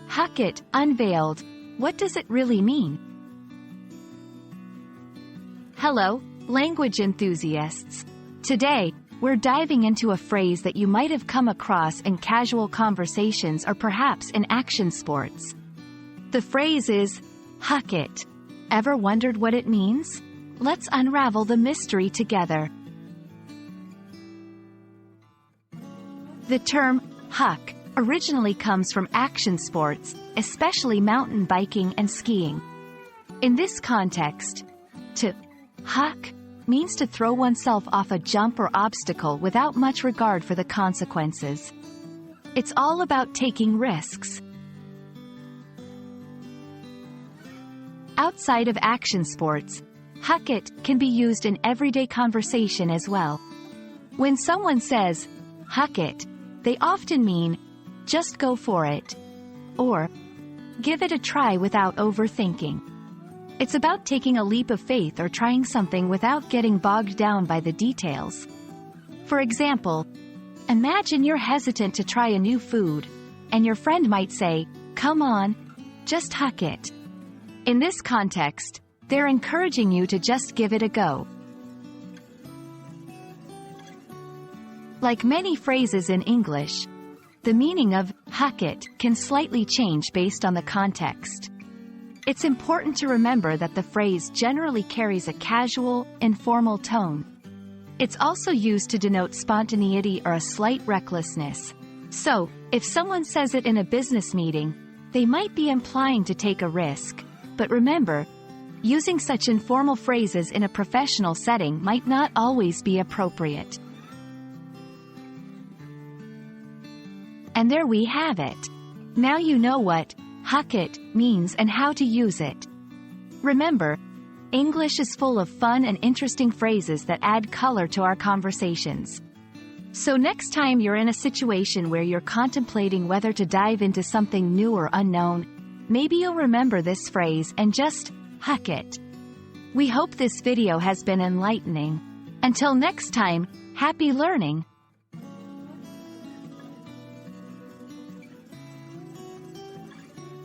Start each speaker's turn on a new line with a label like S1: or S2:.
S1: Huck It, Unveiled. What does it really mean? Hello, language enthusiasts. Today, we're diving into a phrase that you might have come across in casual conversations or perhaps in action sports. The phrase is, Huck It. Ever wondered what it means? Let's unravel the mystery together. The term, huck, originally comes from action sports, especially mountain biking and skiing. In this context, to huck means to throw oneself off a jump or obstacle without much regard for the consequences. It's all about taking risks. Outside of action sports, Huck It can be used in everyday conversation as well. When someone says, Huck It, they often mean, just go for it, or give it a try without overthinking. It's about taking a leap of faith or trying something without getting bogged down by the details. For example, imagine you're hesitant to try a new food, and your friend might say, come on, just huck it. In this context, they're encouraging you to just give it a go. Like many phrases in English, the meaning of huck it can slightly change based on the context. It's important to remember that the phrase generally carries a casual, informal tone. It's also used to denote spontaneity or a slight recklessness. So, if someone says it in a business meeting, they might be implying to take a risk. But remember, using such informal phrases in a professional setting might not always be appropriate. And there we have it. Now you know what Huck It means and how to use it. Remember, English is full of fun and interesting phrases that add color to our conversations. So next time you're in a situation where you're contemplating whether to dive into something new or unknown, maybe you'll remember this phrase and just huck it. We hope this video has been enlightening. Until next time, happy learning!